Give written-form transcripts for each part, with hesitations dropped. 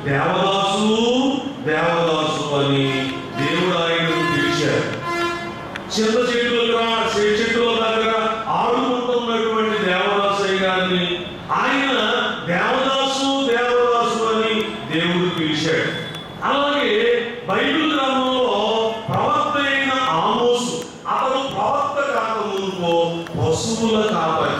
దేవదాసు దేవదాసు అని దేవుడు ఆయనను పిలిచారు. చిన్న చెట్టుల దగ్గర ఆడుకుంటున్నటువంటి దేవదాసయ్య గారిని ఆయన దేవదాసు దేవదాసు అని దేవుడు పిలిచాడు. అలాగే బైబిల్ గ్రంథంలో ప్రవక్త అయిన ఆమోసు, అతను ప్రవక్త కాకముందు పశువుల కాపరి.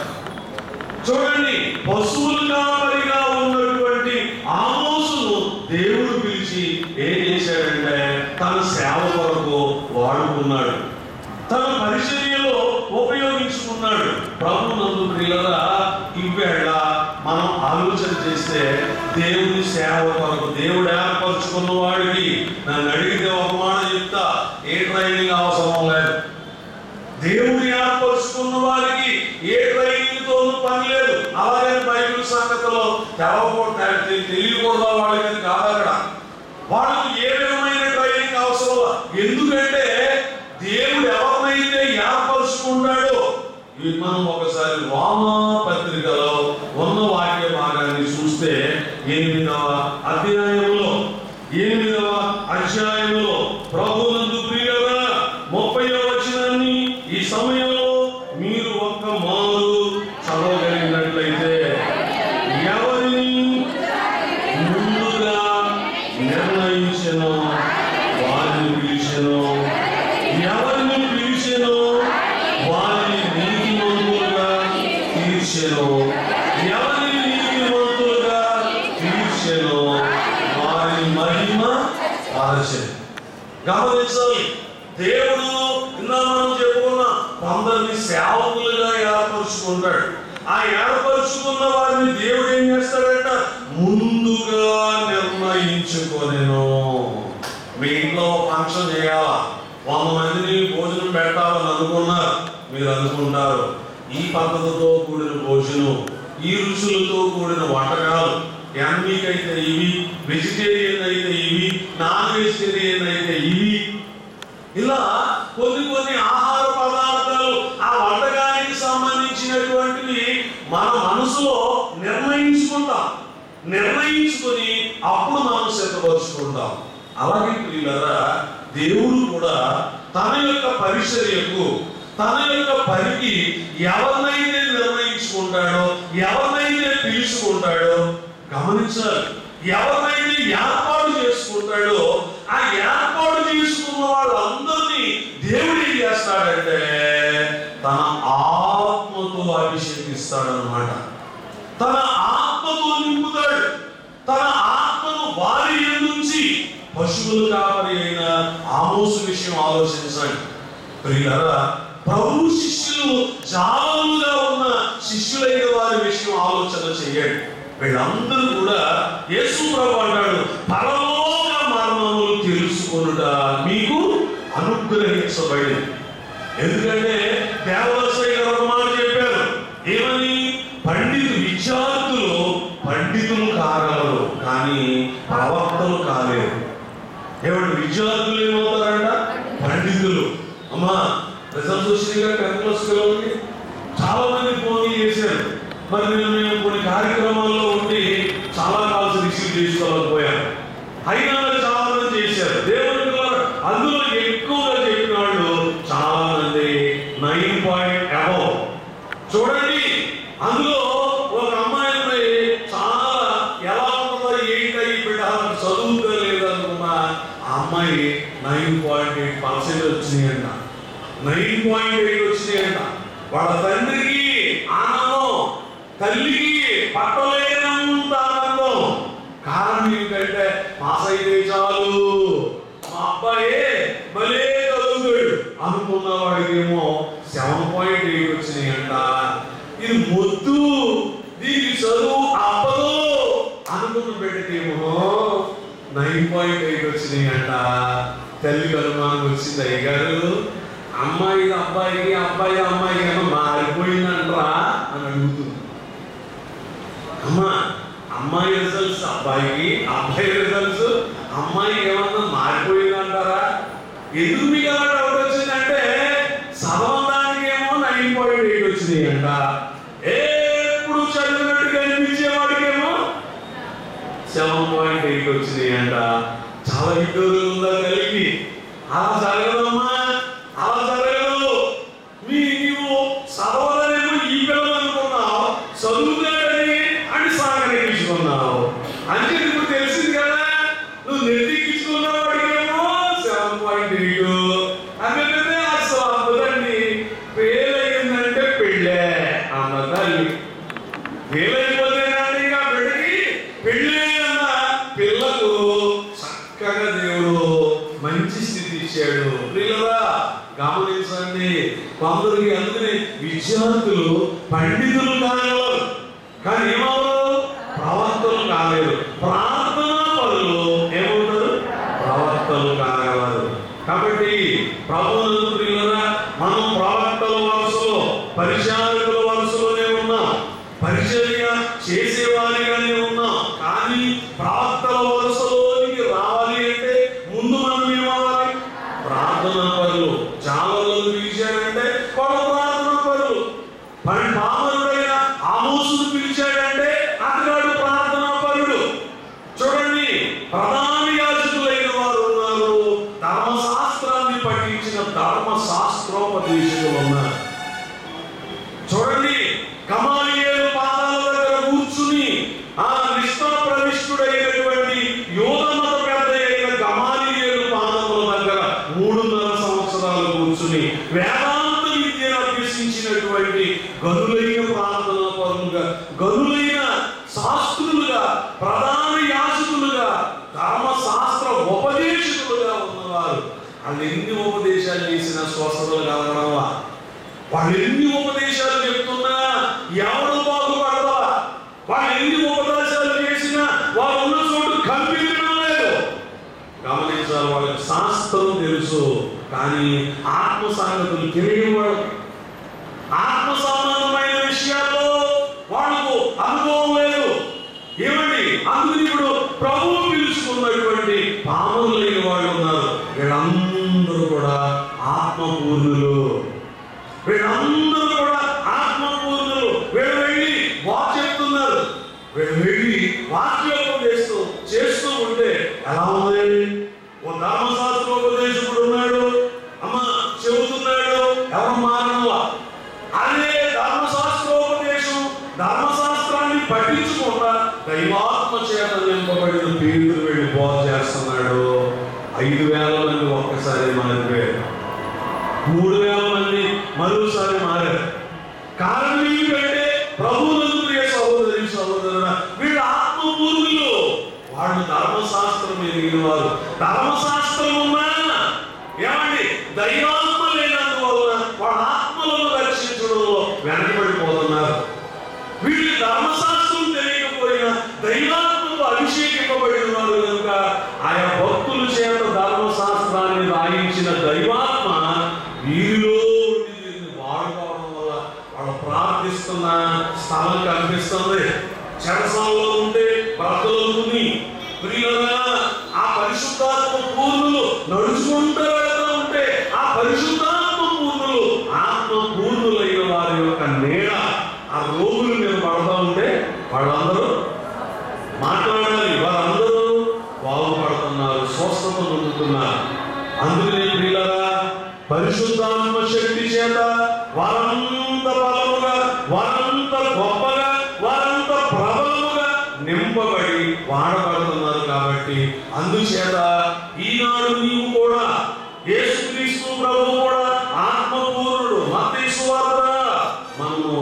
చూడండి, పశువుల కాపరిగా ఉన్నటువంటి ఆమోసును దేవుడు పిలిచి ఏం చేశాడంటే తన సేవ కొరకు వాడుకున్నాడు, తన పరిచర్యలో ఉపయోగించుకున్నాడు. ప్రభునందు ప్రియులారా, ఇవేళ మనం ఆలోచన చేస్తే దేవుని సేవ కొరకు దేవుడు ఏర్పరచుకున్న వాడికి నన్ను అడిగితే ఒక మాట చెప్తా, ఏ ట్రైనింగ్ అవసరం లేదు. దేవుడు ఏర్పరచుకున్న వారికి ఏ ట్రైనింగ్ తోనూ పని లేదు. అలాగే బైబిల్ సంగతిలో తెలియకూడదా వాళ్ళకి కాదు. అక్కడ వాళ్ళకు ఏ విధమైన ట్రైనింగ్ అవసరం. ఎందుకంటే దేవుడు ఎవరినైతే ఏర్పరచుకుంటాడో, మనం ఒకసారి రోమా పత్రికలో ఉన్న వాక్య భాగాన్ని చూస్తే 8వ అధ్యాయంలో ప్రభువునందు ప్రియులారా 30వ వచనాన్ని ఈ సమయంలో మీరు ఒక్క మారు చదవగలిగినట్లయితే, ఎవరిని ముందుగా నిర్ణయించెనో వారిని పిలిచెనో, ఎవరిని పిలిచెనో వారిని నీతిమంతులుగా తీర్చెనో, ఎవరిని నీతిమంతులుగా తీర్చెనో వారిని మహిమ పరచెను. గమనించాలి, దేవుడు మనం చెప్పుకున్న కొందరిని సేవకులుగా ఏర్పరుచుకుంటాడు. ఆ ఏర్పరుచుకున్న వారిని దేవుడు ఏం చేస్తాడంట, ముందుగా నిర్ణయించుకొనెను. మీ ఇంట్లో ఫంక్షన్ చేయాలా, 100 మందిని భోజనం పెట్టాలని అనుకున్నారు. మీరు అనుకుంటారు, ఈ పద్ధతితో కూడిన భోజనం, ఈ రుచులతో కూడిన వంటకాలు, ఎన్నిక్ అయితే ఇవి, వెజిటేరియన్ అయితే ఇవి, నాన్ వెజిటేరియన్ అయితే ఇవి, ఇలా కొన్ని ఆహార పదార్థాలు ఆ వంటకానికి సంబంధించినటువంటివి మన మనసులో నిర్ణయించుకొని అప్పుడు మనం సిద్ధపరుచుకుంటాం. అలాగే ప్రియులారా, దేవుడు కూడా తన యొక్క పరిచర్యకు, తన యొక్క పనికి ఎవరినైతే నిర్ణయించుకుంటాడో, ఎవరినైతే పిలుచుకుంటాడో గమనించాలి. ఎవరినైతే ఏర్పాటు చేసుకుంటాడో ఆ ఏర్పాటు చేసుకున్న వాళ్ళందరినీ దేవుడు ఏం చేస్తాడంటే తన ఆత్మతో అభిషేకిస్తాడనమాట. తన ఆత్మతో నింపుతాడు. తన ఆత్మను వారి నుంచి పశువుల కాపరి అయిన ఆమోసు విషయం ఆలోచించండి ప్రియులారా. ప్రభు శిష్యులు జాలముగా ఉన్న శిష్యులైన వారి విషయం ఆలోచన చేయండి. వీళ్ళందరూ కూడా యేసు ప్రభు అంటాడు, పరలోక మర్మములు తెలుసుకొనుట మీకు అనుగ్రహించబడింది. ఎందుకంటే దేవదాసయ్య గారు ఒక మాట చెప్పారు, ఏమని? విద్యార్థులు పండితులు కాగలరు కానీ ప్రవక్తలు కాలేరు. ఏమంటే విద్యార్థులు ఏమవుతారంట? పండితులు. అమ్మా రిజల్ట్స్ వచ్చినాయిగా 10th క్లాస్ పిల్లలకి చాలా మంది ఫోన్ చేశారు. మరి మేము కొన్ని కార్యక్రమాల్లో ఉండి చాలా కాల్స్ రిసీవ్ చేసుకోలేకపోయాను. అయినా చాలా మంది చేశారు. దేవుని అందులో ఎక్కువగా చెప్పిన వాళ్ళు చాలా మంది 9.above. చూడండి, అందులో ఒక అమ్మాయి చాలా ఎలా ఉంటుందో 8 అయ్యి బిడ్డ చదువుగా లేదనుకున్నా ఆ అమ్మాయి 9.8% వచ్చినాయంట. 9.8 వచ్చినాయంట. వాళ్ళ తండ్రికి ఆనందం, తల్లికి పట్టలేనంత ఆనందం. కారణం ఏంటంటే పాస్ అయితే చాలు, మా అబ్బాయి భలే చదువుతాడు అనుకున్న వాడికేమో 7.8 వచ్చినాయంట. ఇది మొద్దు, దీనికి చదువు అవ్వదు అనుకున్న బిడ్డకేమో 9.8 వచ్చినాయంట. తల్లికి అనుమానం వచ్చింది, అయ్యగారు అమ్మాయి అబ్బాయికి, అబ్బాయి అమ్మాయికి ఏమో మారిపోయిందంటరా అని అడుగుతుంది. అమ్మా, అమ్మాయి రిజల్ట్స్ అబ్బాయికి, అబ్బాయి రిజల్ట్స్ అమ్మాయికి ఏమన్నా మారిపోయిందంటారా? ఎందుకు మీకు అలా డౌట్ వచ్చిందంటే చదవడానికి ఏమో 9.8 వచ్చినాయంట. ఎప్పుడు చదివినట్టు కనిపించేవాడికేమో 7 7.8 వచ్చినాయి అంట. చాలా ఇద్దరు ఉందా కలిగి? అలా జరగదమ్మా, అలా జరగదు. నీవు చదవాలనేమో ఈ పిల్లలు అనుకున్నావు, చదువుతాడని అని సాగరించుకున్నావు. అంటే నీకు తెలిసింది కదా, నువ్వు నెత్తికించుకున్నావు. అడిగేమో 7.8 అంటే అసలు అవ్వదండి. ఫెయిల్ అయిందంటే పెళ్ళే అన్న తల్లి. ఫెయిల్ అయిపోతేనండి ఇక బిడ్డకి పెళ్ళే అన్న పిల్లకు చక్కగా దేవుడు మంచి స్థితి ఇచ్చాడు. ప్రియులరా గమనించండి, కొందరికి అందుకని విద్యార్థులు పండితులు కానివారు, కానీ ఏమవుతారు? ప్రవక్తలు కాలేరు. ప్రార్థనా పరులు ఏమవుతారు? ప్రవక్తలు కానివారు. కాబట్టి ప్రభువునందు ప్రియులరా, మనం ప్రవక్తల వరుసలో, పరిచారకుల వరుసలోనే ఉన్నాం, పరిచర్య చేసేవారిగానే ఉన్నాం. కానీ ప్రవక్తల వరుసలోనికి రావాలి అంటే ముందు మనం ఏమవ్వాలి? ప్రార్థనా పరులు. చావల్లో పిలిచాడంటే వాళ్ళు ప్రార్థనా పరులు. పామరుడైన ఆమోసును పిలిచాడంటే అతగాడు ప్రార్థనా పరుడు. చూడండి, ప్రధాన యాజకులైన వారు ఉన్నారు, ధర్మశాస్త్రాన్ని పఠించిన ధర్మశాస్త్రోపదేశకులు ఉన్నారు. చూడండి, గమాలియేలు పాదాల దగ్గర కూర్చుని ఆ నిష్ఠా ప్రవిష్టుడైనటువంటి యోధ మత పెద్ద అయిన గమాలియేలు పాదముల దగ్గర 3.5 సంవత్సరాలు కూర్చుని వేదాంత విద్యను అభ్యసించినటువంటి గనులైన ప్రార్థనా పరులుగా, గనులైన శాస్త్రులుగా, ప్రధాన యాజకులుగా, ధర్మశాస్త్ర ఉపదేశకులుగా ఉన్నవారు. వాళ్ళు ఎన్ని ఉపదేశాలు చేసినా స్వస్థతలు కలగడవా? వాళ్ళు ఎన్ని ఉపదేశాలు చెప్తున్నా ఎవరు బాగుపడదా? వాళ్ళు ఎన్ని ఉపదేశాలు చేసినా వాళ్ళు ఉన్న చోటు కనిపించడం లేదు. గమనించాలి, వాళ్ళకి శాస్త్రం తెలుసు కానీ ఆత్మ సంగతులు తెలియవాడు. ఆత్మ సంబంధమైన విషయాల్లో వాళ్ళకు అనుభవం లేదు. ఏమండి, అందుకని ఇప్పుడు ప్రభువు పిలుచుకున్నటువంటి పాములైన వాళ్ళు ఉన్నారు. వీళ్ళందరూ కూడా ఆత్మపూర్ణులు. వీళ్ళందరూ కూడా ఆత్మపూర్ణులు. వీళ్ళు వెళ్ళి వాక్ చెప్తున్నారు. వీళ్ళు వెళ్ళి వాక్యోపదేశం చేస్తూ ఉంటే ఎలా ఉంది? ఓ ధర్మశాస్త్రోపదేశకుడు ఉన్నాడు, అమ్మ చెబుతున్నాడు, ఎవరు మారనువా? అదే ధర్మశాస్త్రోపదేశం, ధర్మశాస్త్రాన్ని పఠించకుండా దైవాత్మ చేత నింపబడిన పేరులు వెళ్ళి బోధ చేస్తున్నాడు. 5,000 మంది ఒక్కసారి మారిపోయారు, 3,000 మంది మరోసారి మారారు. కారణం ఏంటంటే ప్రభువునందు ప్రియ సహోదరి సహోదరుడా, వీళ్ళు ఆత్మపూర్ణులు. వాళ్ళు ధర్మశాస్త్రం ఎరిగిన వారు. ధర్మశాస్త్రం ఉన్నా ఏమండి దైవాత్మ లేనందువలన వాళ్ళ ఆత్మలను రక్షించడంలో వెనకబడిపోతున్నారు. వీళ్ళు ధర్మశాస్త్రం తెలియకపోయినా దైవాత్మకు అభిషేకింపబడిన వారు కనుక ఆయా భక్తుల చేత ధర్మశాస్త్రాన్ని రాయించిన దైవాత్మ వీరిలో వాడుకోవడం వల్ల వాళ్ళు ప్రార్థిస్తున్న స్థలం కనిపిస్తుంది. చెరసాలలో ఉంటే బ్రతలుని ప్రియులరా, ఆ పరిశుద్ధాత్మ పూర్ణులు నడుచుకుంటూ వెళ్తూ ఉంటే ఆ పరిశుద్ధాత్మ పూర్ణులు, ఆత్మ పూర్ణులైన వారి యొక్క నీడ ఆ రోగుల మీద పడతా ఉంటే వాళ్ళందరూ మాట్లాడాలి. వాళ్ళందరూ బాగుపడుతున్నారు, స్వస్థత పొందుతున్నారు. అందుకనే ప్రియులరా, పరిశుద్ధాత్మ శక్తి చేత వారంత బలముగా, వారంత గొప్పగా, వారంత ప్రబలముగా నింపబడి వాడబడుతున్నారు. కాబట్టి అందుచేత ఈనాడు నీవు కూడా, యేసుక్రీస్తు ప్రభువు కూడా ఆత్మపూర్ణుడు. మత్తయి సువార్త మనము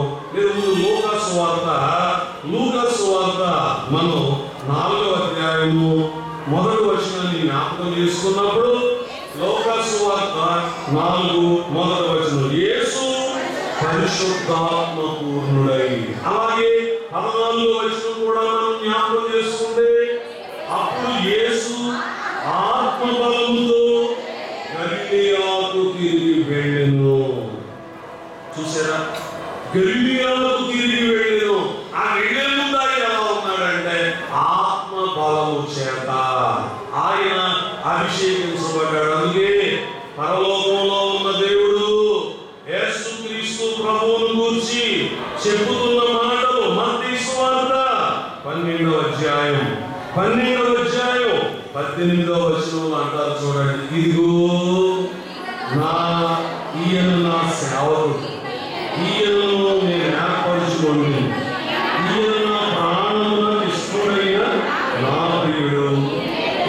లూకా సువార్త మనం 4వ అధ్యాయము 1వ వచనాన్ని జ్ఞాపకం చేసుకున్నప్పుడు లూకా సువార్త 4:1 వచనం, యేసు పరిశుద్ధాత్మ పూర్ణుడై. అలాగే 14వ వచనం కూడా మనం జ్ఞాపకం చేసుకుంటే అప్పుడు యేసు ఆత్మ బలముతో గలిలయకు తిరిగి వెళ్ళెను. చూసారా, గలిలయకు తిరిగి వెళ్ళెను. ఆ వెళ్ళే ముందు ఆయన ఎలా ఉన్నాడంటే ఆత్మ బలము చేత ఆయన అభిషేకించబడ్డాడు. అందుకే పరలోకంలో ఉన్న దేవుడు యేసుక్రీస్తు ప్రభువును గురించి చెబుతున్న మాటలు మత్తయి సువార్త 12వ అధ్యాయం 12 18వ వచనంలో అంటారు చూడండి, ఇదిగో ఈయన నా సేవకుడు, ఈయనను నేను ఏర్పరచుకోండి, ఈయన నా ప్రాణములకు ఇష్టమైన నా ప్రియుడు,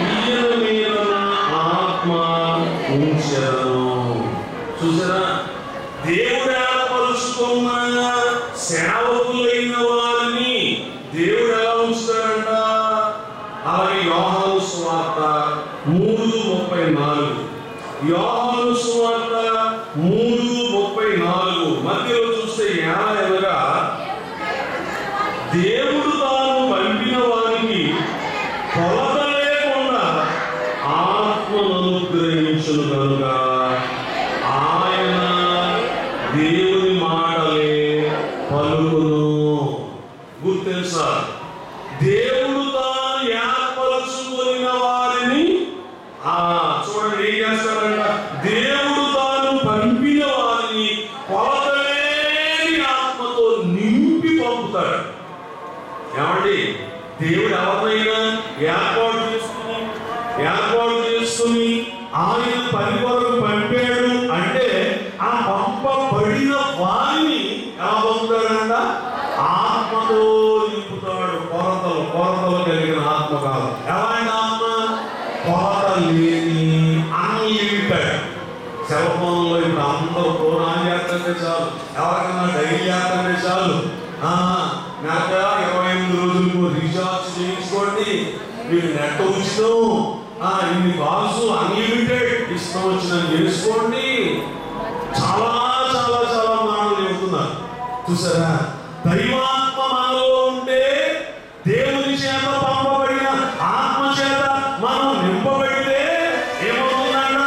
ఈయన మీద నా ఆత్మ ఉంచెదను. చూసారా, దేవుడు ఏర్పరుచుకున్న సేవకులైన వారిని దేవుడు ఎలా ఉంచుతాడంట? అలాగే యోహాను సువార్త 3:34, యోహాను సువార్త 3:34 మధ్యలో చూస్తే ఎలాగా దేవుడు తాను పంపిన వారికి కొలత లేకుండా ఆత్మను అనుగ్రహించును కనుక ఆయన దేవుని మాటలే పలుకును. గుర్తు తెలుసా? దేవుడు తాను ఏర్పరచుకున్న వారిని చూడండి ఏం చేస్తాడంట? దేవుడు తాను పంపిన వారిని కొలతలేని ఆత్మతో నింపి పంపుతాడు. ఏమండి, దేవుడు ఎవరినైనా ఏర్పాటు చేసుకుని ఆయన పని కొరకు పంపాడు అంటే ఆ పంపబడిన వారిని ఎలా పంపుతాడంట? ఆత్మతో నింపుతాడు. కొరతలు కలిగిన ఆత్మ కాదు. ఎలాంటి ఆత్మ? కొరత లేని, అన్లిమిటెడ్. సెల్ ఫోన్లో ఇప్పుడు అందరూ ఫోన్ ఆన్ చేస్తుంటే చాలు, ఎవరికైనా డైలీ చేస్తుంటే చాలు, నెల 28 రోజులకు రీఛార్జ్ చేయించుకోండి, మీకు నెట్ ఉచితం, ఇన్ని కాల్స్ అన్లిమిటెడ్, ఇష్టం వచ్చిన చేసుకోండి. చాలా చాలా చాలా మాటలు చెబుతున్నారు. చూసారా, దైవాత్మ మనలో ఉంటే, దేవుని చేత పంపబడిన ఆత్మ చేత మనం నింపబడితే ఏమవుతుందంట?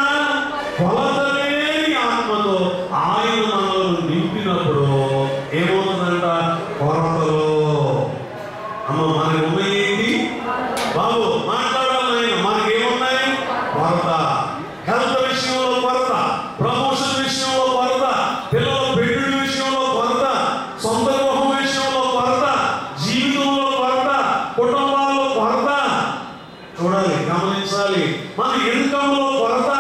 కొలతలేని ఆత్మతో ఆయన మనల్ని నింపినప్పుడు ఏమవుతుందంట? కొరతలో మనకి ఉన్నాయేంటి బాబు? మాట్లాడాలి. మనకేమున్నాయి? కొరత. హెల్త్ విషయంలో కొరత, ప్రమోషన్ విషయంలో కొరత, పిల్లల పెళ్లి విషయంలో కొరత, సొంత గృహం విషయంలో కొరత, జీవితంలో కొరత, కుటుంబాల్లో కొరత. చూడాలి, గమనించాలి. మన ఇన్కంలో కొరత,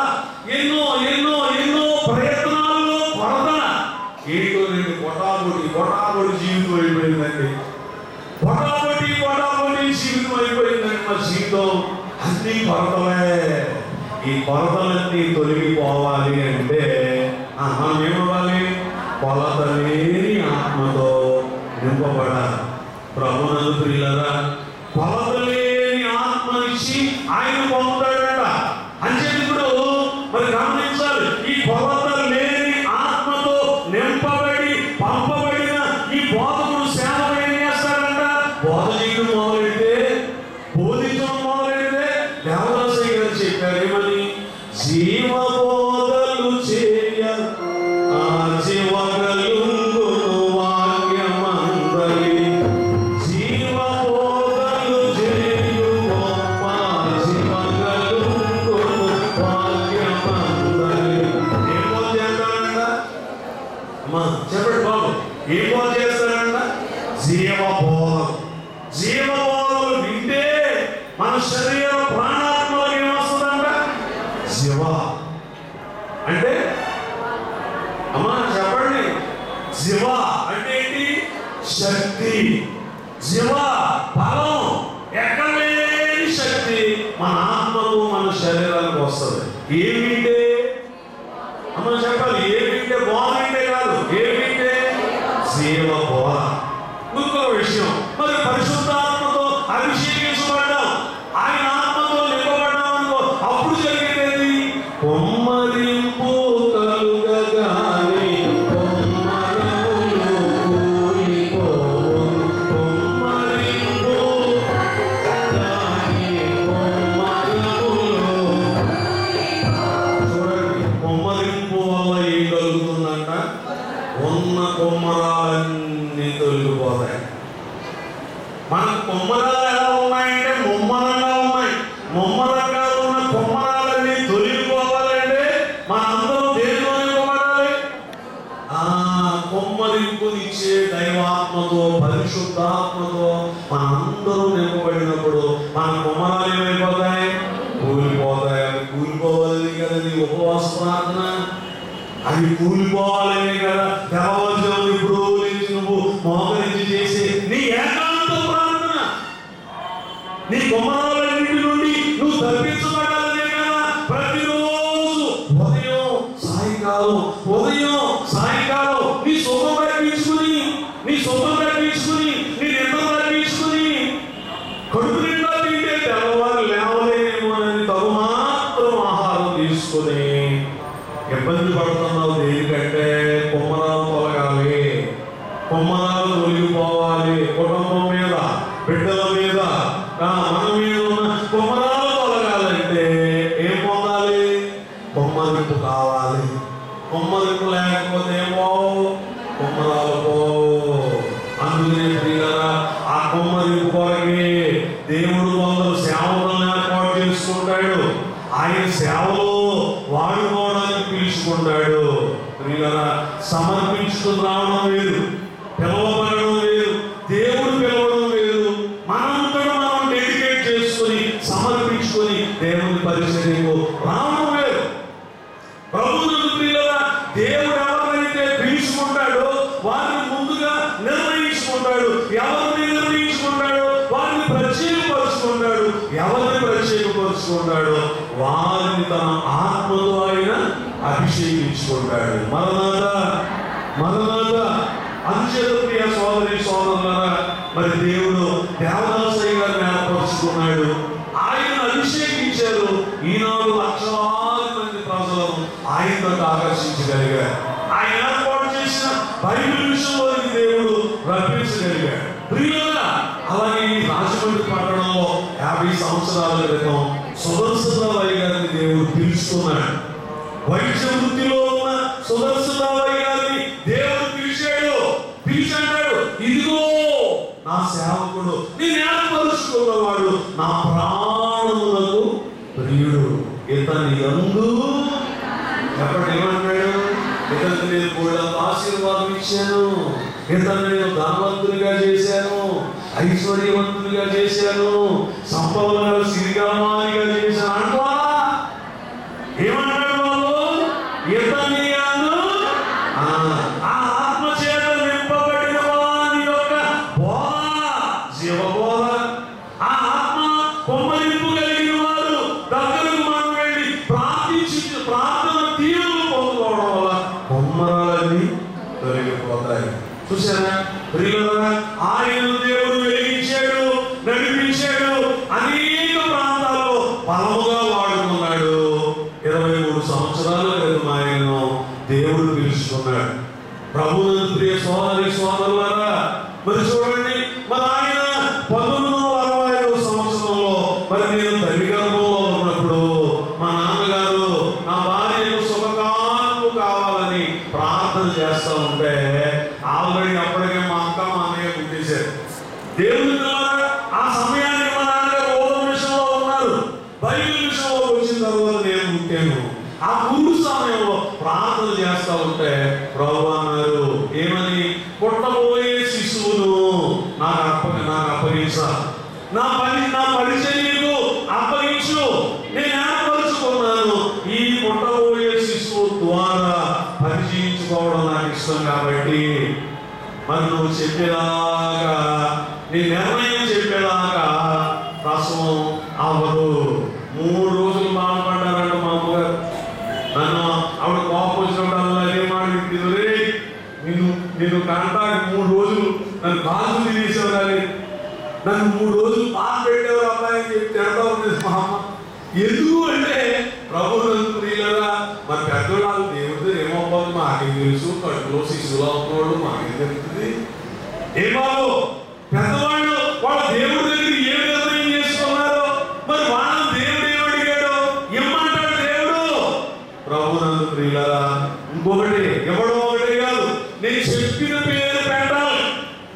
ఎన్నో ఎన్నో ఎన్నో ప్రయత్నాల్లో కొరత. ఏంటో నేను కొటాబొడి జీవితం అయిపోయిందండి. కొటాబొడి జీవితం అయిపోయిందండి. మా జీవితం అన్ని కొరతలే. ఈ కొరతలన్నీ తొలగిపోవాలి అంటే మనం ఏమవ్వాలి? కొలత లేని ఆత్మతో నింపబడాలి. ప్రభునందు ప్రియులారా, కొలత లేని ఆత్మనిచ్చి ఆయన పొందుతాడట. అంచేప్పుడు మరి గమనించాలి, ఈ కొలత లేని ఆత్మతో నింపబడి పంపబడిన ఈ బోధకుడు సేవలు ఏం చేస్తాడంట? బోధ చేయడం మొదలెడితే, బోధించడం మొదలెడితే దేవదాసయ్య గారు చెప్పారు ఏమని? జీవబోధలు చేయ జీవగలుగును వాక్యమందలి, జీవబోధలు చేయు గొప్ప జీవగలుగును వాక్యమందలి. ఏం బోధ చేస్తాడంట? చెప్పండి బాబు, ఏం బోధ చేస్తాడంట? జీవబోధలు వింటే మన శరీర ప్రాణాత్మలకు ఏమొస్తుందంట? జీవ అంటే చెప్పండి, జీవ అంటే ఏంటి? శక్తి. జీవ బలం, ఎక్కడ లేని శక్తి మన ఆత్మకు మన శరీరానికి వస్తుంది. ఏమింటే చెప్పాలి, ఏమింటే బాగుంటే కాదు, ఏమింటే జీవ బోధ. ఇంకో విషయం, మరి పరిశుద్ధాత్మతో అభిషేకించబడ్డాం, ఆయన ఆత్మతో నింపబడ్డాం అనుకో, అప్పుడు జరిగేది కొమ్మరింపు కలుగగానే కొమ్మరములు కూలిపోవు, కొమ్మరింపు గానే కొమ్మరములు. చూడండి, కొమ్మరింపు వల్ల ఏం కలుగుతుందంట? ఉన్న కొమ్మరాలన్నీ తొలగిపోతాయి. మన కొమ్మరాలు ఎలా ఉన్నాయంటే ముమ్మరంగా ఉన్నాయి. ముమ్మరంగా ఉన్న కొమ్మరాలన్నీ తొలగిపోవాలంటే మనందరం దేనిలో నింపబడాలి? కొమ్మరింపునిచ్చే దైవాత్మతో, పరిశుద్ధాత్మతో మనందరూ నింపబడినప్పుడు మన కొమ్మరాలు ఏమైపోతాయి? ప్రార్థన? అది కూలిపోవాలనే కదా తెల్లవారుజామున ఇప్పుడు లేచి నువ్వు మోకరించి చేసి నీ ఏకాంత ప్రార్థన. నీ కొమ్మరాలన్నింటి నుండి నువ్వు తప్పించబడాలనే కదా ప్రతిరోజు ఉదయం సాయంకాలం నీ సుఖం తగ్గించుకుని నీ నిద్ర తగ్గించుకుని కడుపు నిండా తింటే తెల్లవారు లేవలేమో అని తగు మాత్రం ఆహారం తీసుకుని ఇబ్బంది పడుతున్నావు. దేనికంటే కొమ్మరాలు తొలగాలి, కొమ్మరాలు తొలగిపోవాలి. కుటుంబం మీద, బిడ్డల మీద, మన మీద ఉన్న కొమ్మరాలు తొలగాలంటే ఏం పొందాలి? కొమ్మరింపు కావాలి. కొమ్మరింపు లేకపోతే ఏమో కొమ్మరాలు పో. అందుకనే ప్రియులారా, ఆ కొమ్మరింపు కొరకే దేవుడు కొందరు సేవలను ఏర్పాటు చేసుకుంటాడు. ఆయన సేవలో వాడుకోవడానికి పిలుచుకుంటాడు. ప్రియులారా, సమర్పించుకుని రావడం వేరు, పిలవబడడం వేరు, దేవుడు పిలవడం వేరు. మనం డెడికేట్ చేసుకుని సమర్పించుకొని దేవుని పరిచర్యకు రావడం వేరు. ప్రభువును ప్రియులారా, దేవుడు ఎవరైతే పిలుచుకుంటాడో వారిని ముందుగా నిర్ణయించుకుంటాడు. ఎవరిని నిర్ణయించుకుంటాడో వారిని ప్రత్యేకపరుచుకుంటాడు. ఎవరిని ప్రత్యేకపరుచుకుంటాడో వారిని తన ఆత్మతో ఆయన అభిషేకించుకుంటాడు. మరణాత అంచేత ప్రియ సోదరి సోదరులారా, మరి దేవుడు దేవదాసయ్య గారిని ఏర్పరుచుకున్నాడు. ఆయన అభిషేకించారు. ఈనాడు లక్షలాది మంది ప్రజలను ఆయనతో ఆకర్షించగలిగారు. ఆయన ఏర్పాటు చేసిన బైబిల్ విషయంలోకి దేవుడు రప్పించగలిగాడు. ప్రియులారా, అలాగే ఈ రాజమండ్రి పట్టణంలో 50 సంవత్సరాల క్రితం సుదర్శనరావు గారిని దేవుడు పిలుచుకున్నాడు. వైద్య వృత్తిలో ఉన్న సుదర్శనరావు గారిని దేవుడు పిలిచాడు. ఇదిగో నా సేవకుడు, నేను ఏర్పరుచుకున్నవాడు, నా ప్రాణములకు ప్రియుడు, ఇతని యందు ఏమంటాడు? ఇతనికి నేను కూడంత ఆశీర్వాదం ఇచ్చాను, ఇతన్ని నేను ధనవంతునిగా చేశాను, ఐశ్వర్యవంతునిగా చేశాను, సంపదగా సిరిగలమానిగా చేశాను అంటా. ఏమన్నాడు వాళ్ళు? ఇతని యందు ఆ ఆత్మ చేత నింపబడిన వాని యొక్క బోధ, జీవబోధ, ఆ ఆత్మ కొమ్మరింపు కలిగిన వారు దగ్గరకు మనం వెళ్ళి ప్రార్థన తీరులు పొందుకోవడం వల్ల కొమ్మరాలన్నీ తొలగిపోతాయి. చూసారా ప్రియులారా, ఆయన దేవుడు వెలిగించాడు, నడిపించాడు, అనేక ప్రాంతాల్లో బలముగా వాడుకున్నాడు. 23 సంవత్సరాల క్రితం ఆయనను దేవుడు పిలుచుకున్నాడు. ప్రభువునందు ప్రియ సోదరి సోదరులారా, మరి చూడండి, మరి ఆయన 1965 సంవత్సరంలో మరి నేను తల్లి గర్భంలో ఉన్నప్పుడు మా నాన్నగారు నా భార్యకు శుభకార్యము కావాలని ప్రార్థన చేస్తూ ఉంటే ఆల్రెడీ అప్పటికే మా అక్క మా అన్నయ్య పుట్టేశారు. దేవుని ద్వారా ఆ సమయానికి మా నాన్నగారు ఓదం విషయంలో ఉన్నారు. బైబిల్ విషయంలో వచ్చిన తర్వాత నేను పుట్టాను. ఆ పురుడు సమయంలో ప్రార్థన చేస్తూ ఉంటే ప్రభువు అన్నారు, ఏమని? పుట్టబోయే శిశువును నాకు అప్పగించా, నా పరిచర్యకు అప్పగించు, నేను ఏర్పరుచుకున్నాను. ఈ పుట్టబోయే శిశువు ద్వారా పరిచయించుకోవడం నాకు ఇష్టం కాబట్టి మరి నువ్వు చెప్పేలాగా, నీ నిర్ణయం చెప్పేలాగా ప్రసవం అవ్వదు. 3 రోజులు బాధపడ్డారంట మా అమ్మగారు. నన్ను ఆవిడ కోపం వచ్చినప్పుడు అదే మాట నిన్ను కంటానికి 3 రోజులు నన్ను కాలు తినేసావు, కానీ నన్ను 3 రోజులు బాధ పెట్టేవారు అబ్బాయి అని చెప్పి తిడతా ఉండేది మా అమ్మ. ఎందుకు అంటే ప్రభువునందు ప్రియులారా, మరి పెద్దవాళ్ళు దేవుడితో ఏమవ్వాలి మాకేం తెలుసు, కడుపులో శిశువులో ఉన్నవాడు మాకేం తెలుస్తుంది. ఏమాలో పెద్దవాళ్ళు వాళ్ళ దేవుడి దగ్గర ఏ నిర్ణయం చేసుకున్నారో మరి వాళ్ళని దేవుడు ఏమడిగాడు, ఏమంటాడు దేవుడు? ప్రభువునందు ప్రియులారా, ఇంకొకటి ఎవడో ఒకటి కాదు, నేను చెప్పిన పేరు పెట్టాలి.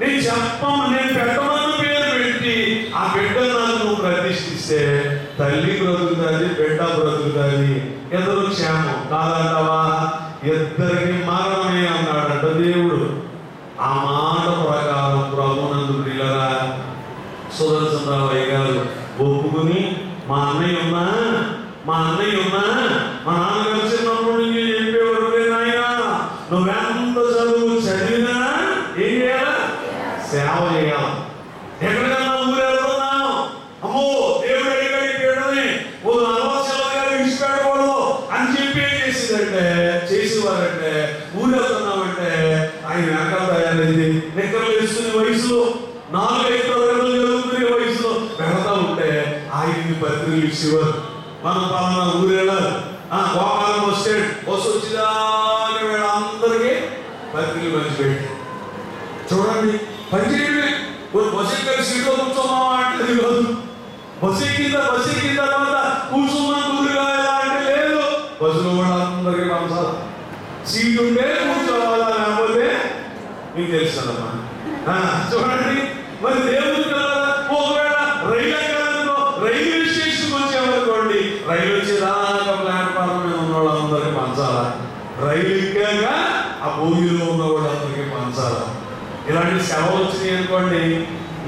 నేను పెట్టమన్న పేరు పెట్టి ఆ బిడ్డ నన్ను ప్రతిష్ఠిస్తే తల్లి బ్రతుకుతుంది, బిడ్డ బ్రతుకుతుంది, ఇద్దరు క్షేమం కాదంటావా? ఇద్దరికి మరణమే అన్నాడంట దేవుడు. ఆ మాట ప్రకారం ప్రభువునందు ప్రియులారా, సుదర్శనరావు గారు ఒప్పుకుని మా అన్నయ్య ఉన్నా మా నాన్నగారు చిన్నప్పుడు 4-5 తరగతులు చదువుకునే వయసులో వెళతా ఉంటే ఆయన్ని పత్రికలు ఇచ్చేవారు. మనం పలానా ఊరు వెళ్ళాలి, గోపాలం వస్తే బస్సు వచ్చిదాకా వీళ్ళందరికీ పత్రికలు పంచిపెట్టి చూడండి పనిచేయడమే. బస్సు ఎక్కడ సీట్లో కూర్చోమా అంటే కాదు, బస్సు ఎక్కిన తర్వాత కూర్చున్నా కుదురుగా ఎలా అంటే లేదు, బస్సులో కూడా అందరికీ పంచాలి. సీట్ ఉంటే కూర్చోవాలా, లేకపోతే మీకు తెలుస్తుందమ్మా. చూడండి మరి దేవుడు ఒకవేళ రైలు ఎక్కాలనుకో, రైల్వే స్టేషన్కి వచ్చేవారుకోండి, రైలు వచ్చేదాకా ప్లాట్ఫామ్ మీద ఉన్న వాళ్ళందరికీ పంచాలా, రైలు ఎక్కాక ఆ భూమిలో ఉన్న వాళ్ళందరికీ పంచాలా. ఇలాంటి సెలవులు వచ్చినాయి అనుకోండి,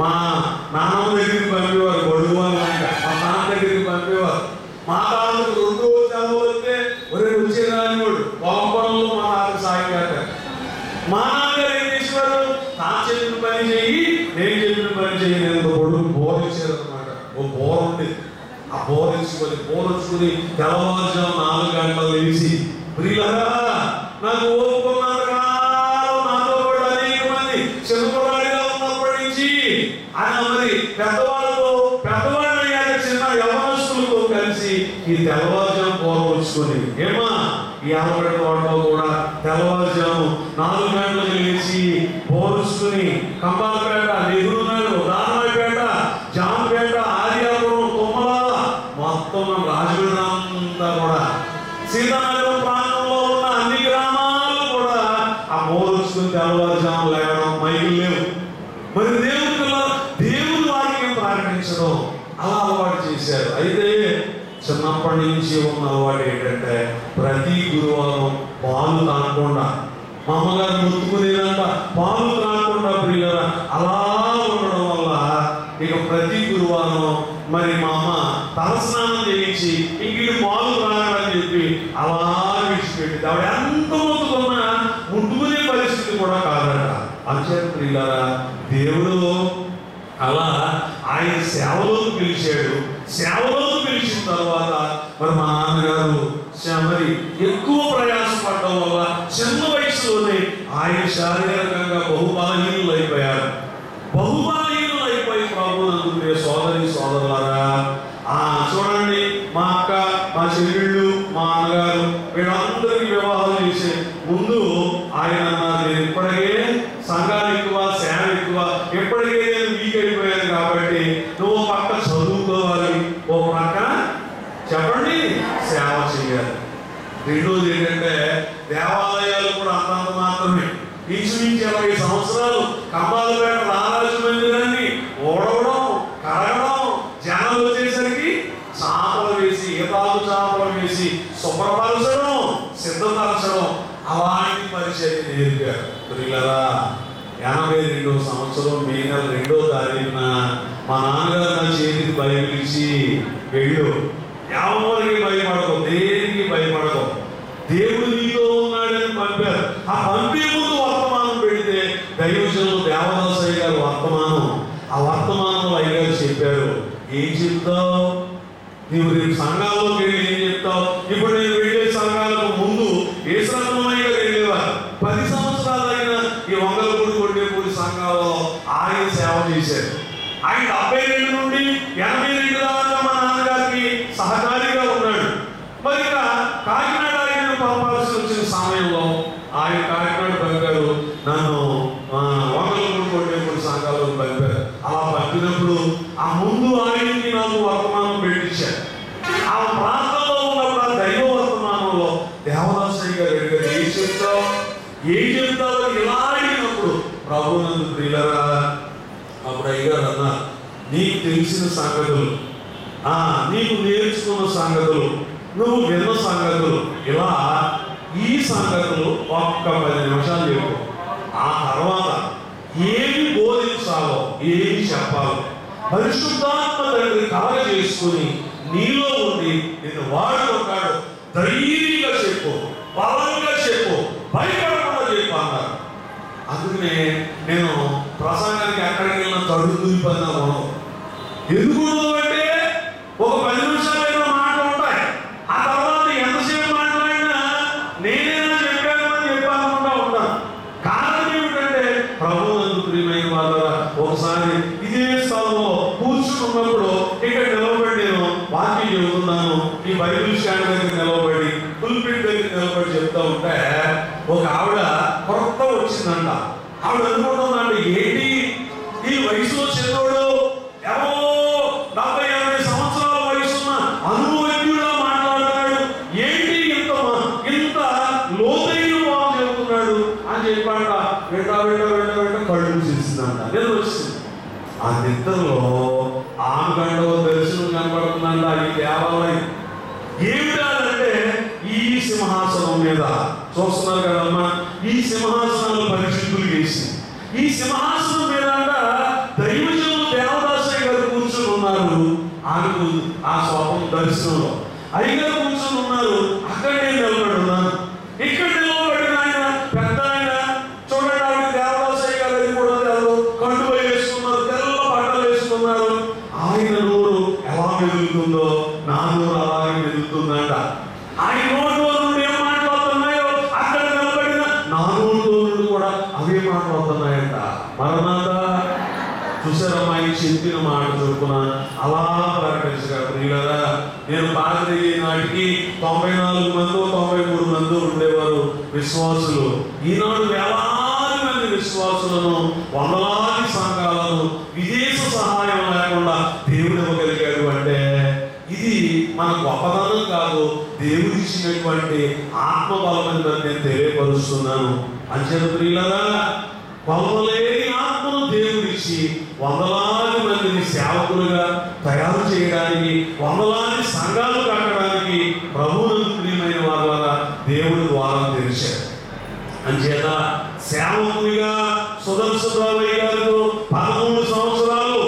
మా నాన్నమ్మ దగ్గరికి పంపేవారు, గొడుగు వాళ్ళు మా నాన్న దగ్గరికి పంపేవారు. మా తాతకు 2 సెలవులు వస్తే ఒరే వచ్చేదాని వాడు పొలంలో మా నాన్న సాగిపోయారు. మా నాన్నగారు ఏం చేసేవారు, తా చెప్పిన పని చెయ్యి, నేను చెప్పిన పని చెయ్యి, నేను కొడుకు బోర్ ఇచ్చారు అనమాట. ఓ బోర్ ఉండేది, ఆ బోర్ ఇచ్చుకొని తెల్లవారుజాము 4 గంటలు లేచి, ప్రియులారా నాకు ఓపుకున్నంతకాలం నాతో కూడా అనేక మంది చిన్నపిల్లాడిగా ఉన్నప్పటి నుంచి ఆయన మరి పెద్దవాళ్ళు అయ్యాక చిన్న యవనస్తులతో కలిసి ఈ తెల్లవారుజాము బోర్ వచ్చుకొని ఏమా ఈ ఆలగడ్డ తోటలో కూడా తెల్లవారుజాము 4 గంటలకు లేచి బోరుచుకుని కంబాలపేట, నెహ్రూనగర్, దానవాయిపేట, జామపేట, ఆర్యాపురం, తుమ్మల మొత్తం రాజమండ్రి అంతా కూడా సీతానగరం ప్రాంతంలో ఉన్న అన్ని గ్రామాలు కూడా ఆ బోరుచుకుని తెల్లవారుజాము లేవడం, మైకులు లేవు. మరి దేవుడు వాక్యం ప్రకటించడం అలా అలవాటు చేశారు. అయితే చిన్నప్పటి నుంచి ఉన్న అలవాటు ఏంటంటే ప్రతి గురువారం పాలు తాగకుండా, మా అమ్మగారు ముట్టుకునేదంట పాలు తాగకుండా ప్రియులారా అలా ఉండడం వల్ల ఇక ప్రతి గురువారం మరి మా అమ్మ తలస్నానం చేయించి ఇంక పాలు తాగడని చెప్పి అలా విడిచిపెట్టింది. ఆవిడ ఎంత ముట్టుకున్నా ముట్టుకునే పరిస్థితి కూడా కాదట. అంచేత ప్రియులారా దేవుడు అలా ఆయన సేవలోకి పిలిచాడు. సేవలోకి పిలిచిన తర్వాత మరి మా నాన్నగారు మరి ఎక్కువ ప్రయాసపడడం వల్ల చిన్న వయసులోనే ఆయన శారీరకంగా బహుబలహీనులు అయిపోయారు. ప్రభునందుకునే సోదరులారా చూడండి, మా అక్క, మా చెల్లెళ్ళు, మా అన్నగారు వీళ్ళందరికీ వివాహాలు చేసే ముందు ఆయన అన్నారు, నేను ఇప్పటికే సంఘాలు ఎక్కువ, సేవ ఎక్కువ, ఇప్పటికే నేను వీక్ అయిపోయాను కాబట్టి నువ్వు పక్క చదువుకోవాలి, ఓ పక్క చెప్పండి సేవ చేయాలి. రెండోది ఏంటంటే దేవాలయాలు కూడా అంతంత మాత్రమే. ఇంచుమించు 20 సంవత్సరాలు కంబాలపేట రారాజు మందిరాన్ని ఓడవడం, కడగడం, జనాలు వచ్చేసరికి చాపలు వేసి, ఈతాలు చాపలు వేసి శుభ్రపరచడం, సిద్ధపరచడం, అలాంటి పరిచయం నేర్పారు. ప్రియులారా 82వ సంవత్సరం మే నెల 2వ తారీఖున మా నాన్నగారు నా చేతికి బైబిల్ ఇచ్చి వెళ్ళు, ఎవరికి భయపడకు, దేనికి భయపడకు, దేవుడు నీతో ఉన్నాడని పంపారు. ఆ పంపే ముందు వర్తమానం పెడితే దైవజనులు దేవదాసయ్య గారు వర్తమానం, ఆ వర్తమానంలో అయ్యగారు చెప్పారు, ఏం చెప్తావు నీవు రేపు సంఘాల్లోకి వెళ్ళి ఏం చెప్తావు. ఇప్పుడు నేను వెళ్ళే సంఘాలకు ముందు ఏ సంఘమయ్య గారు వెళ్ళేవారు. 10 సంవత్సరాలైన ఈ వంగలపూడి, కొట్టేపూడి సంఘాల్లో ఆయన సేవ చేశారు. ఆయన 72 నుండి 82 దాకా మా నాన్నగారికి సహకారిగా ఉన్నాడు. మరి కాకినాడ ఆయన పంపాల్సి వచ్చిన సమయంలో ఆయన కాకినాడ పంపారు, నన్ను వంగలపూడి, కొట్టేపూడి సంఘాల్లో పంపారు. అలా పంపినప్పుడు ఆ ముందు ఆయనకి నాకు వర్తమానం పెట్టించారు. ఆ ప్రాంతంలో ఉన్నప్పుడు ఆ దైవ వర్తమానంలో దేవదాసయ్య గారు ఏం చెప్తావు ఇలా అడిగినప్పుడు ప్రభునందు ప్రియులారా అప్పుడు అయ్యగారు అన్నారు, నీకు తెలిసిన సంగతులు, నీకు నేర్చుకున్న సంగతులు, నువ్వు విన్న సంగతులు, ఇలా ఈ సంగతులు ఒక్క 10 నిమిషాలు చెప్పు. ఆ తర్వాత ఏమి బోధించాలో, ఏమి చెప్పాలో పరిశుద్ధాత్మ తండ్రి కలగ చేసుకుని నీలో ఉండి నిన్ను వాడుకుంటాడు. ధైర్యంగా చెప్పు, బలంగా చెప్పు, భయపడకుండా చెప్పు అన్నారు. అందుకనే నేను ప్రసంగానికి ఎక్కడికి వెళ్ళిన తడుగులు పడినా ఉండవు. ఎందుకు అంటే ఒక 10 నిమిషాలైనా మాటలు ఉంటాయి. ఆ తర్వాత ఎంతసేపు మాట్లాడినా నేనేనా చెప్పాను అని చెప్పాలనుకుంటా ఉంటాను. కారణం ఏమిటంటే ప్రభువునందు ప్రియమైన వాళ్ళ ఒకసారి ఉన్నాను ఈ బైబిల్ స్టాండ్ దగ్గర నిలబడి పుల్పిట్ దగ్గర నిలబడి చెప్తా ఉంటే ఒక ఆవిడ కొత్త వచ్చిందంట. ఆవిడ అనుకుంటుందంటే ఏంటి ఈ వయసులో చిన్నోడు ఎవరో 70-80 సంవత్సరాల వయసున్న అనుభవజ్ఞుడిలా మాట్లాడుతున్నాడు, ఏంటి ఇంత లోతైన వాడు చెబుతున్నాడు అని చెప్పాట. వెంట కళ్ళు మూసేసిందంట. నేను వచ్చింది ఆ నిద్రలో ఆమె దర్శనం కనబడుతుందంట. ఈ దేవాలయం ఏమిటంటే ఈ సింహాసనం మీద చూస్తున్నారు కదమ్మా, ఈ సింహాసనాలు పరిశుద్ధులు చేసి ఈ సింహాసనం మీద దైవజనులు దేవదాసయ్య గారు కూర్చొని ఉన్నారు. ఆమెకు ఆ స్వప్నం దర్శనంలో అయ్యగారు కూర్చొని ఉన్నారు. అక్కడ నేను నిలబడి ఉన్నాను. ఇక్కడ నిలబడిన ఆయన పెద్ద ఆయన చూడండి, ఆవిడ దేవదాసయ్య గారు అది కూడా కండువ వేసుకున్నారు, తెల్ల బట్టలు వేసుకున్నారు. ఆయన నోరు ఎలా మెదులుతుందో నా నోరు అలాగే మెదులుతుందంట. ఆయన నోట్లో నుండి ఏం మాట్లాడుతున్నాయో అక్కడ నిలబడిన నా నోట్లో నుండి కూడా అవే మాట్లాడుతున్నాయంట. మరణాత చూసారమ్మా, ఈ చెప్పిన మాట చొప్పున అలా ప్రకటించగా ప్రియులారా, నేను భారతీయ నాటికి 94 మందో 93 మందో ఉండేవారు విశ్వాసులు. ఈనాడు వేలాది మంది విశ్వాసులను, వందలాది సంఘాలను విదేశ సహాయం లేకుండా దేవుడు ఇవ్వగలిగాడు అంటే ఇది మన గొప్పదనం కాదు, దేవుడు ఇచ్చినటువంటి ఆత్మబలమని నేను తెలియపరుస్తున్నాను. అంచేత ప్రియులారా, కొలవలేని ఆత్మను దేవుడిచ్చి వందలాది మందిని సేవకులుగా తయారు చేయడానికి, వందలాది సంఘాలు కట్టడానికి ప్రభువునందు ప్రియమైన వాళ్ళ దేవుడు ద్వారం తెరిచాడు. అంచేత సేవకునిగా సుదర్శనరావు గారితో 13 సంవత్సరాలు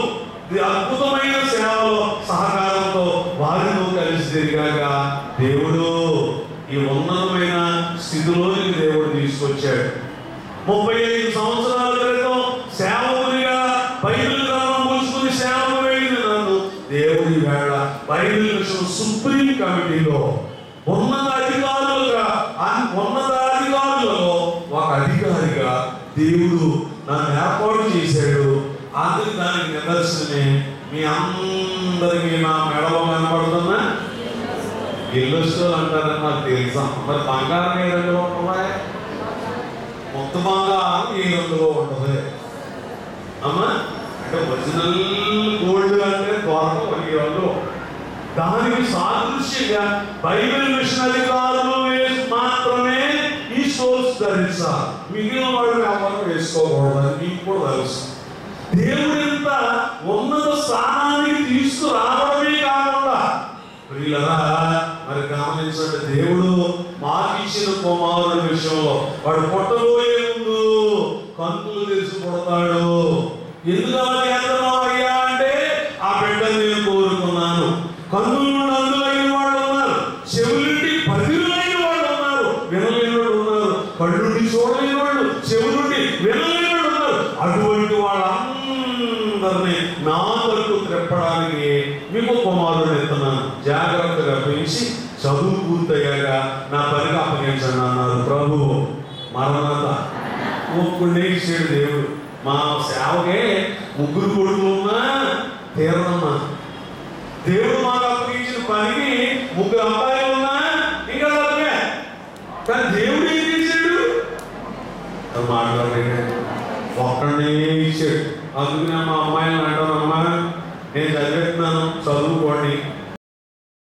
అద్భుతమైన సేవలో సహకారంతో వారితో కలిసి తిరిగాక దేవుడు ఈ ఉన్నతమైన స్థితిలోనికి దేవుడు తీసుకొచ్చాడు. 35 సంవత్సరాల క్రితం సేవకునిగా బైబిల్ గ్రంథం మూసుకుని సేవకు వెళ్ళిన నన్ను దేవుడి వేళ బైబిల్ మిషన్ సుప్రీం కమిటీలో ఉన్నత అధికారులలో ఒక అధికారిగా దేవుడు నన్ను ఏర్పాటు చేశాడు. అందుకు దానికి నిదర్శనమే మీ అందరికీ నా మెడలో కనపడుతున్నా ఇల్లుస్టోలు అంటారని నాకు తెలుసా. మరి బంగారం ఏ రంగులో ఉంటుందా? మొత్తం బంగారం ఏ రంగులో ఉంటుంది అమ్మా? అంటే ఒరిజినల్ గోల్డ్ అంటే దొరకవు ఈ రంగు. దానికి సాదృశ్యంగా బైబిల్ మిషన్ అధికారులు మాత్రమే ఈ స్టోల్స్ ధరించాలి, మిగిలిన వాళ్ళు ఎవరు వేసుకోకూడదని మీకు కూడా తెలుసు. దేవుడు ఎంత ఉన్నత స్థానానికి తీసుకురావడమే కాకుండా ప్రియులరా, మరి గమనించండి, దేవుడు మాకు ఇచ్చిన కుమారుడి విషయంలో వాడు పుట్టబోయే ముందు కన్నులు తెరిచి పుడతాడు. ఎందుకు అలా చేస్తున్నావు అయ్యా అంటే ఆ బిడ్డను నేను కోరుకున్నాను. కన్నులు అందులైన వాళ్ళు ఉన్నారు, చెవులుండి పదిలైన వాళ్ళు ఉన్నారు, వినలేని వాళ్ళు ఉన్నారు, కళ్ళుండి చూడలేని వాళ్ళు, చెవులుండి వినలేని వాళ్ళు ఉన్నారు. అటువంటి వాళ్ళందరినీ నా తరపు త్రెప్పడానికి మీకు కుమారుడు ఎత్తున్నాను. జాగ్రత్తగా పెంచి చదువు పూర్తయ్యాక నా పనికి అప్పగించండి అన్నారు ప్రభువు. మరణత ఒప్పుకుండే ఇచ్చాడు దేవుడు. మా సేవకే 3 కొడుకులు ఉన్నా తీరనమ్మా. దేవుడు మాకు అప్పగించిన పనికి 3 అబ్బాయిలు ఉన్నా ఇంకా తప్పే. కానీ దేవుడు ఏం చేశాడు? మాట్లాడే ఒక్కడనే ఇచ్చాడు. అందుకనే మా అమ్మాయిని అంటాను, అమ్మా నేను చదివేస్తున్నాను, చదువుకోండి,